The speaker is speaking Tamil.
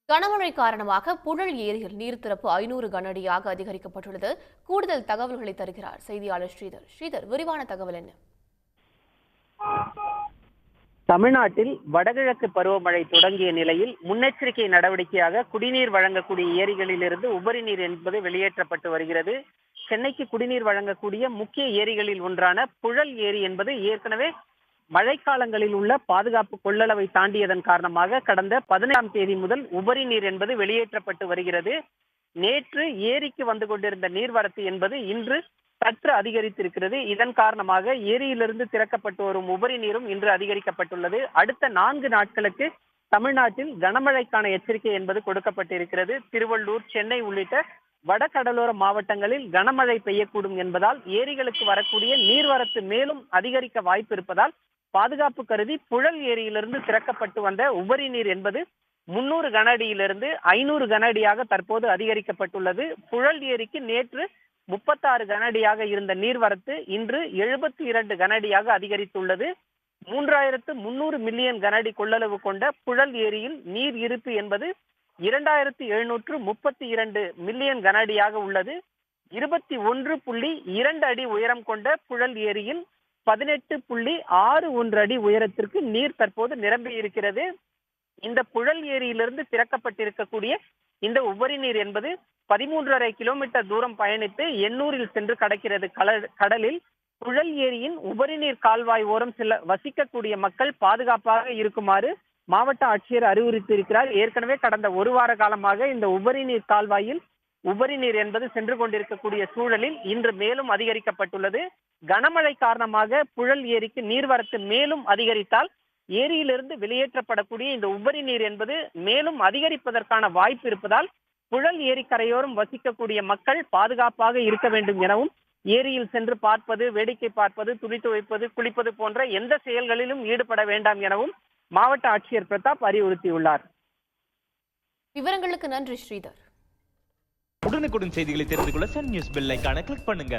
கனமழை காரணமாக புழல் ஏரியில் நீர்த்திறப்பு 500 கனஅடியாக அதிகரிக்கப்பட்டுள்ளது. கூடுதல் தகவல்களை தருகிறார் செய்தியாளர் ஸ்ரீதர். ஸ்ரீதர், விரிவான தகவல் என்ன? தமிழ்நாட்டில் வடகிழக்கு பருவமழை தொடங்கிய நிலையில் முன்னெச்சரிக்கை நடவடிக்கையாக குடிநீர் வழங்கக்கூடிய ஏரிகளிலிருந்து உபரி நீர் என்பது வெளியேற்றப்பட்டு வருகிறது. சென்னைக்கு குடிநீர் வழங்கக்கூடிய முக்கிய ஏரிகளில் ஒன்றான புழல் ஏரி என்பது ஏற்கனவே மழைக்காலங்களில் உள்ள பாதுகாப்பு கொள்ளளவை தாண்டியதன் காரணமாக கடந்த 15ஆம் தேதி முதல் உபரி நீர் என்பது வெளியேற்றப்பட்டு வருகிறது. நேற்று ஏரிக்கு வந்து கொண்டிருந்த நீர்வரத்து என்பது இன்று சற்று அதிகரித்திருக்கிறது. இதன் காரணமாக ஏரியிலிருந்து திறக்கப்பட்டு வரும் உபரி நீரும் இன்று அதிகரிக்கப்பட்டுள்ளது. அடுத்த 4 நாட்களுக்கு தமிழ்நாட்டில் கனமழைக்கான எச்சரிக்கை என்பது கொடுக்கப்பட்டிருக்கிறது. திருவள்ளூர், சென்னை உள்ளிட்ட வடகடலோர மாவட்டங்களில் கனமழை பெய்யக்கூடும் என்பதால் ஏரிகளுக்கு வரக்கூடிய நீர்வரத்து மேலும் அதிகரிக்க வாய்ப்பு இருப்பதால் பாதுகாப்பு கருதி புழல் ஏரியிலிருந்து திறக்கப்பட்டு வந்த உபரி நீர் என்பது 300 கன அடியிலிருந்து 500 கன அடியாக தற்போது அதிகரிக்கப்பட்டுள்ளது. புழல் ஏரிக்கு நேற்று 36 கன அடியாக இருந்த நீர்வரத்து இன்று 72 கன அடியாக அதிகரித்துள்ளது. 3300 மில்லியன் கன அடி கொள்ளளவு கொண்ட புழல் ஏரியில் நீர் இருப்பு என்பது 2732 மில்லியன் கன அடியாக உள்ளது. 21.2 அடி உயரம் கொண்ட புழல் ஏரியில் 18.61 அடி உயரத்திற்கு நீர் தற்போது நிரம்பி இருக்கிறது. இந்த புழல் ஏரியிலிருந்து திறக்கப்பட்டிருக்கக்கூடிய இந்த உபரி நீர் என்பது 13.5 கிலோமீட்டர் தூரம் பயணித்து எண்ணூரில் சென்று கடக்கிறது. கடலில் புழல் ஏரியின் உபரி நீர் கால்வாய் ஓரம் வசிக்கக்கூடிய மக்கள் பாதுகாப்பாக இருக்குமாறு மாவட்ட ஆட்சியர் அறிவுறுத்தியிருக்கிறார். ஏற்கனவே கடந்த ஒரு வார காலமாக இந்த உபரி நீர் கால்வாயில் உபரி நீர் என்பது சென்று கொண்டிருக்கக்கூடிய சூழலில் இன்று மேலும் அதிகரிக்கப்பட்டுள்ளது. கனமழை காரணமாக புழல் ஏரிக்கு நீர்வரத்து மேலும் அதிகரித்தால் ஏரியிலிருந்து வெளியேற்றப்படக்கூடிய இந்த உபரி நீர் என்பது மேலும் அதிகரிப்பதற்கான வாய்ப்பு இருப்பதால் புழல் ஏரி கரையோரம் வசிக்கக்கூடிய மக்கள் பாதுகாப்பாக இருக்க வேண்டும் எனவும், ஏரியில் சென்று பார்ப்பது, வேடிக்கை பார்ப்பது, துணி துவைப்பது, குளிப்பது போன்ற எந்த செயல்களிலும் ஈடுபட வேண்டாம் எனவும் மாவட்ட ஆட்சியர் பிரதாப் அறிவுறுத்தியுள்ளார். விவரங்களுக்கு நன்றி ஸ்ரீதர். உடனுக்குடன் செய்திகளை தெரிந்து கொள்ள சன் நியூஸ் பெல் ஐகானை கிளிக் பண்ணுங்க.